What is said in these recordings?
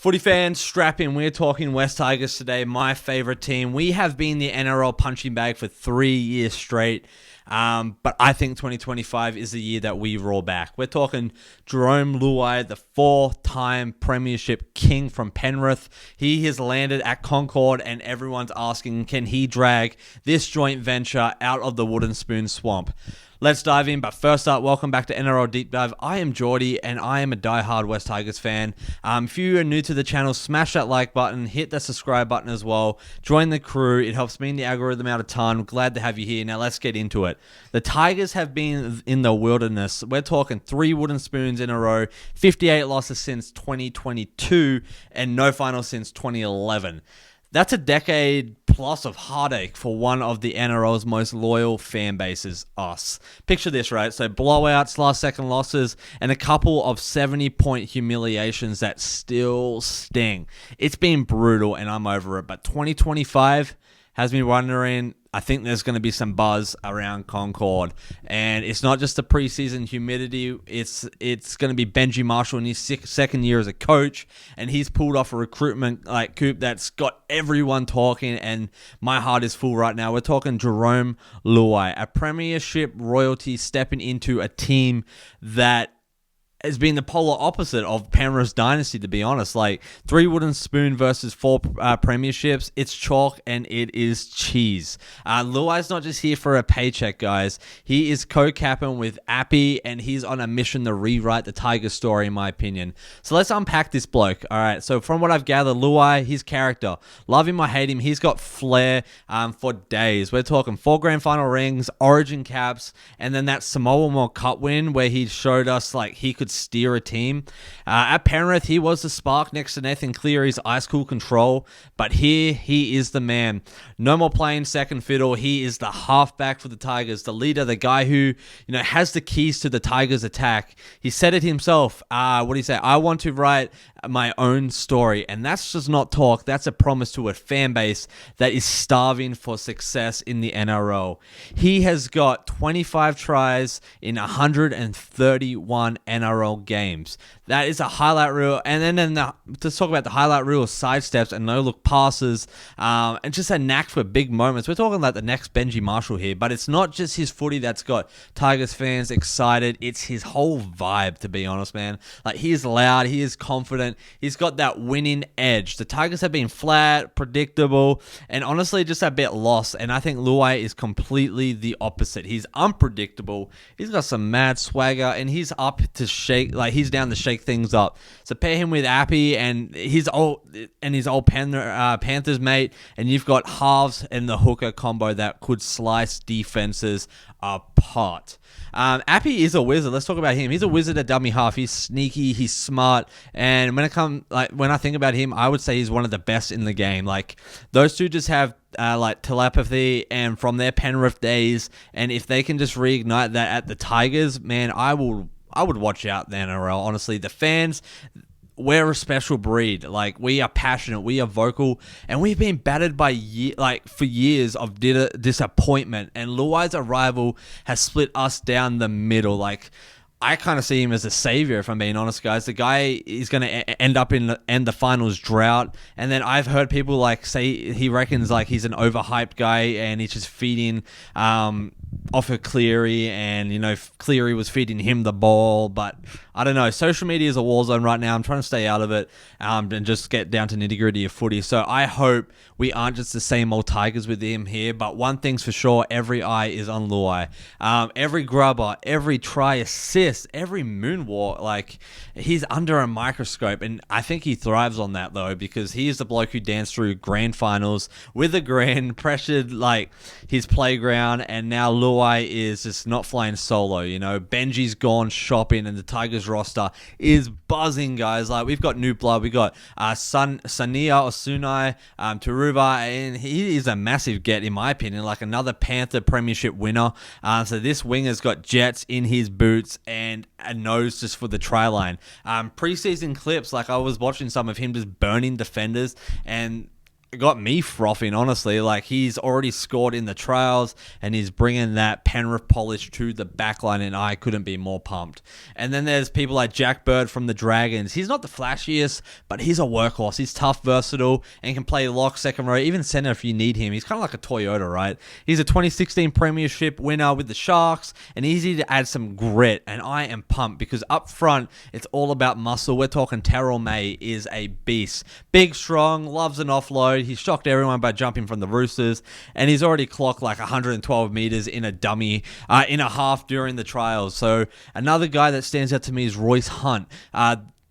Footy fans, strap in. We're talking West Tigers today, my favourite team. We have been the NRL punching bag for 3 years straight, but I think 2025 is the year that we roll back. We're talking Jarome Luai, the four-time premiership king from Penrith. He has landed at Concord, and everyone's asking, can he drag this joint venture out of the wooden spoon swamp? Let's dive in, but first up, welcome back to NRL Deep Dive. I am Geordie, and I am a diehard West Tigers fan. If you are new to the channel, smash that like button, hit the subscribe button as well. Join the crew. It helps me and the algorithm out a ton. Glad to have you here. Now let's get into it. The Tigers have been in the wilderness. We're talking 3 wooden spoons in a row, 58 losses since 2022, and no finals since 2011. That's a decade plus of heartache for one of the NRL's most loyal fan bases, us. Picture this, right? So blowouts, last-second losses, and a couple of 70-point humiliations that still sting. It's been brutal, and I'm over it. But 2025 has me wondering, I think there's going to be some buzz around Concord, and it's not just the preseason humidity. It's going to be Benji Marshall in his second year as a coach, and he's pulled off a recruitment coup that's got everyone talking, and my heart is full right now. We're talking Jarome Luai, a premiership royalty stepping into a team that has been the polar opposite of Penrith's dynasty, to be honest. 3 wooden spoon versus 4 premierships. It's chalk and it is cheese. Luai's not just here for a paycheck, guys. He is co-captain with Appy, and he's on a mission to rewrite the Tigers story, in my opinion. So let's unpack this bloke. All right, so from what I've gathered, Luai, his character, love him or hate him, he's got flair for days. We're talking 4 grand final rings, origin caps, and then that Samoa Cup win where he showed us he could steer a team. At Penrith, he was the spark next to Nathan Cleary's ice cool control, but here he is the man. No more playing second fiddle. He is the halfback for the Tigers, the leader, the guy who has the keys to the Tigers attack. He said it himself. What do you say? I want to write my own story, and that's just not talk. That's a promise to a fan base that is starving for success in the NRL. He has got 25 tries in 131 NRL games. That is a highlight reel, and then to talk about the highlight reel, sidesteps and no-look passes, and just a knack for big moments. We're talking about the next Benji Marshall here, but it's not just his footy that's got Tigers fans excited. It's his whole vibe, to be honest, man. He is loud, he is confident, he's got that winning edge. The Tigers have been flat, predictable, and honestly just a bit lost, and I think Luai is completely the opposite. He's unpredictable, he's got some mad swagger, and he's up to shake, he's down to shake things up. So pair him with Appy and his old Panthers mate, and you've got halves and the hooker combo that could slice defenses apart. Appy is a wizard. Let's talk about him. He's a wizard at dummy half. He's sneaky, he's smart, and when I think about him, I would say he's one of the best in the game. Those two just have telepathy, and from their Penrith days, and if they can just reignite that at the Tigers, man, I would watch out the NRL. Honestly, the fans, we're a special breed. We are passionate, we are vocal, and we've been battered by for years of disappointment. And Luai's arrival has split us down the middle. I kind of see him as a savior, if I'm being honest, guys. The guy is going to end up in the finals drought. And then I've heard people say he reckons he's an overhyped guy and he's just feeding off of Cleary, and Cleary was feeding him the ball. But I don't know. Social media is a war zone right now. I'm trying to stay out of it and just get down to nitty-gritty of footy. So I hope we aren't just the same old Tigers with him here. But one thing's for sure, every eye is on Luai. Every grubber, every try assist, every moonwalk, he's under a microscope. And I think he thrives on that, though, because he is the bloke who danced through grand finals with a grin, pressured his playground, and now Luai is just not flying solo. Benji's gone shopping, and the Tigers roster is buzzing, guys. We've got new blood. We got Sunia Turuva, and he is a massive get, in my opinion. Another Panther premiership winner. So this winger's got jets in his boots and a nose just for the try line. Preseason clips, I was watching some of him just burning defenders, and got me frothing, honestly. Like, he's already scored in the trials, and he's bringing that Penrith polish to the backline, and I couldn't be more pumped. And then there's people like Jack Bird from the Dragons. He's not the flashiest, but he's a workhorse. He's tough, versatile, and can play lock, second row, even center if you need him. He's kind of like a Toyota, right? He's a 2016 Premiership winner with the Sharks, and easy to add some grit, and I am pumped because up front, it's all about muscle. We're talking Terrell May is a beast. Big, strong, loves an offload. He shocked everyone by jumping from the Roosters, and he's already clocked like 112 meters in a dummy, in a half during the trials. So another guy that stands out to me is Royce Hunt.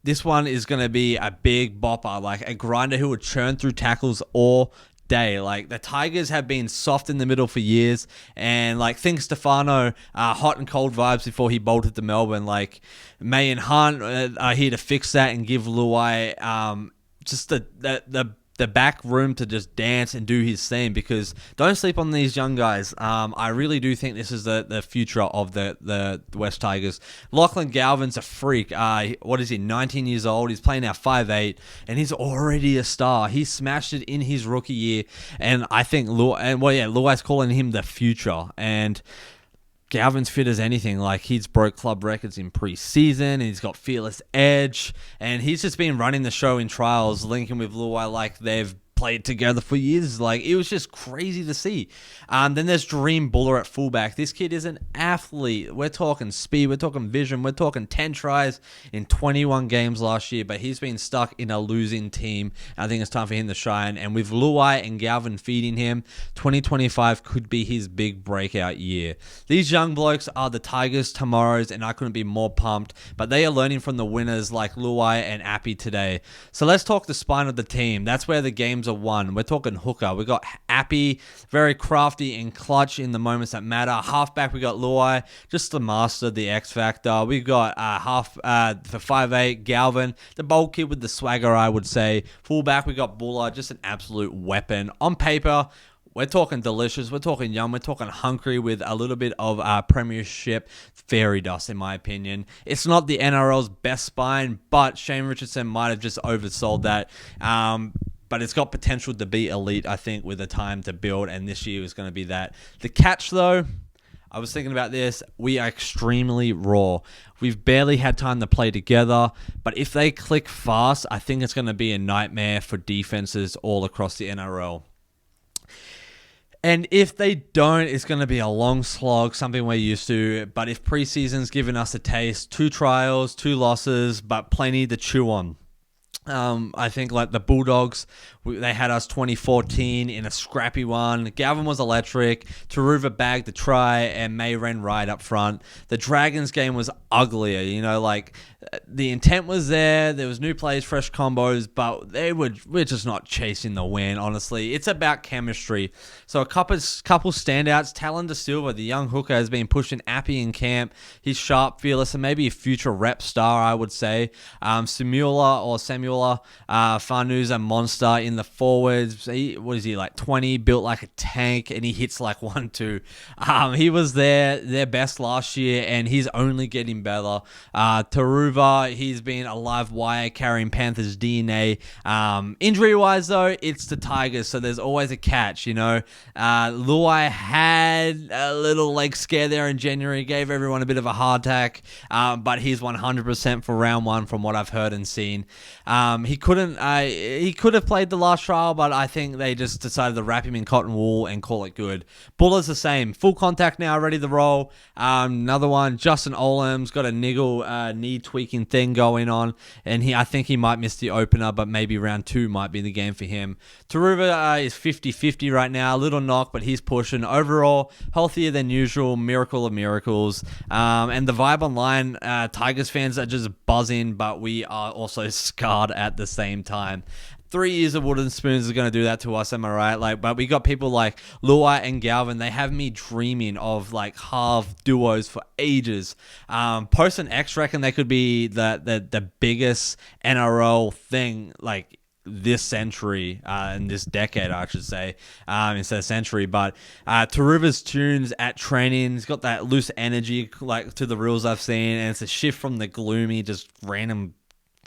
This one is going to be a big bopper, like a grinder who would churn through tackles all day. Like, the Tigers have been soft in the middle for years, and like, think Stefano, hot and cold vibes before he bolted to Melbourne. Like, May and Hunt are here to fix that and give Luai just the back room to just dance and do his thing, because don't sleep on these young guys. I really do think this is the future of the West Tigers. Lachlan Galvin's a freak. What is he, 19 years old? He's playing now 5'8", and he's already a star. He smashed it in his rookie year, and I think Luai's calling him the future, and Galvin's fit as anything. Like, he's broke club records in pre-season, and he's got fearless edge, and he's just been running the show in trials, linking with Luai like they've played together for years. Like, it was just crazy to see. Then there's Jahream Bula at fullback. This kid is an athlete. We're talking speed, we're talking vision, we're talking 10 tries in 21 games last year, but he's been stuck in a losing team. I think it's time for him to shine, and with Luai and Galvin feeding him, 2025 could be his big breakout year. These young blokes are the Tigers tomorrows, and I couldn't be more pumped, but they are learning from the winners like Luai and Appy today. So let's talk the spine of the team. That's where the games are won. We're talking hooker. We got Appy, very crafty and clutch in the moments that matter. Halfback, we got Luai, just the master, the X factor. We got for 5'8", Galvin, the bold kid with the swagger, I would say. Fullback, we got Bula, just an absolute weapon. On paper, we're talking delicious, we're talking yum, we're talking hungry with a little bit of Premiership fairy dust, in my opinion. It's not the NRL's best spine, but Shane Richardson might have just oversold that. But it's got potential to be elite, I think, with the time to build, and this year is going to be that. The catch, though, I was thinking about this. We are extremely raw. We've barely had time to play together, but if they click fast, I think it's going to be a nightmare for defenses all across the NRL. And if they don't, it's going to be a long slog, something we're used to. But if preseason's given us a taste, 2 trials, 2 losses, but plenty to chew on. I think like the Bulldogs, they had us 2014 in a scrappy one. Galvin was electric. Turuva bagged the try, and May ran right up front. The Dragons game was uglier. You know, like the intent was there. There was new plays, fresh combos, but we're just not chasing the win. Honestly, it's about chemistry. So a couple standouts. Talon De Silva, the young hooker, has been pushing Appy in camp. He's sharp, fearless, and maybe a future rep star, I would say. Samuela, Fanu's a monster in the forwards. What is he, like 20, built like a tank, and he hits like 1-2. He was their best last year, and he's only getting better. Turuva, he's been a live wire carrying Panthers DNA. Injury-wise, though, it's the Tigers, so there's always a catch, you know. Luai had a little leg scare there in January, gave everyone a bit of a heart attack, but he's 100% for round 1 from what I've heard and seen. He could have played the last trial, but I think they just decided to wrap him in cotton wool and call it good. Bulla's the same. Full contact now, ready to roll. Another one, Justin Olam's got a niggle knee tweaking thing going on, and I think he might miss the opener, but maybe round 2 might be the game for him. Turuva is 50-50 right now. A little knock, but he's pushing. Overall, healthier than usual. Miracle of miracles. And the vibe online, Tigers fans are just buzzing, but we are also scarred at the same time. 3 years of wooden spoons are going to do that to us, am I right? But we got people like Luai and Galvin. They have me dreaming of like half duos for ages. Post and X reckon they could be the biggest NRL thing like this century, in this decade, I should say, instead of century. But Turuva's tunes at training, he's got that loose energy like to the reels I've seen, and it's a shift from the gloomy, just random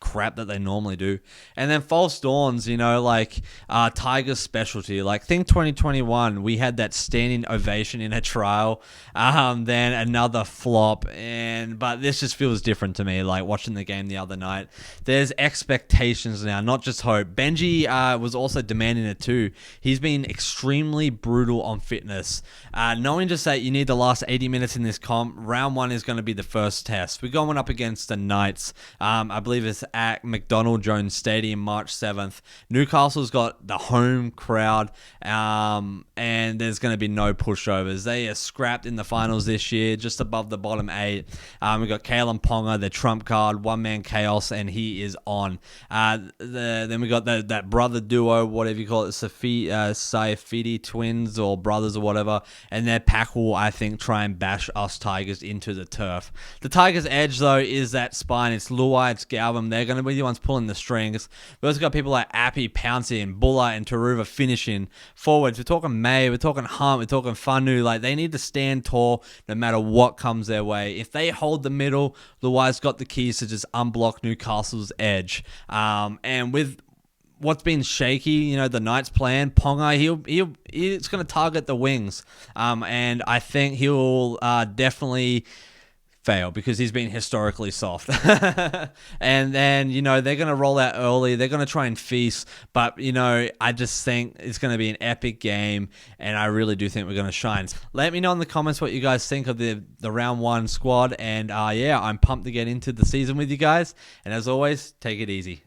crap that they normally do. And then false dawns, Tigers specialty. Like, think 2021, we had that standing ovation in a trial, then another flop, but this just feels different to me, like watching the game the other night. There's expectations now, not just hope. Benji was also demanding it too. He's been extremely brutal on fitness. Knowing just that you need the last 80 minutes in this comp, round one is going to be the first test. We're going up against the Knights. I believe it's at McDonald Jones Stadium, March 7th. Newcastle's got the home crowd, and there's going to be no pushovers. They are scrapped in the finals this year, just above the bottom 8. We've got Kalen Ponga, the trump card, one-man chaos, and he is on. Then we got that brother duo, whatever you call it, Saifidi twins or brothers or whatever, and their pack will, I think, try and bash us Tigers into the turf. The Tigers' edge, though, is that spine. It's Luai, it's Galvin. They're going to be the ones pulling the strings. We also got people like Appy, Pouncey, and Bula and Turuva finishing forwards. We're talking May, we're talking Hunt, we're talking Fanu. Like, they need to stand tall no matter what comes their way. If they hold the middle, Luai's got the keys to just unblock Newcastle's edge. And with what's been shaky, the Knights' plan, Ponga, he's going to target the wings. And I think he'll definitely fail because he's been historically soft. And then, they're going to roll out early. They're going to try and feast. But, I just think it's going to be an epic game, and I really do think we're going to shine. Let me know in the comments what you guys think of the round one squad. And, I'm pumped to get into the season with you guys. And as always, take it easy.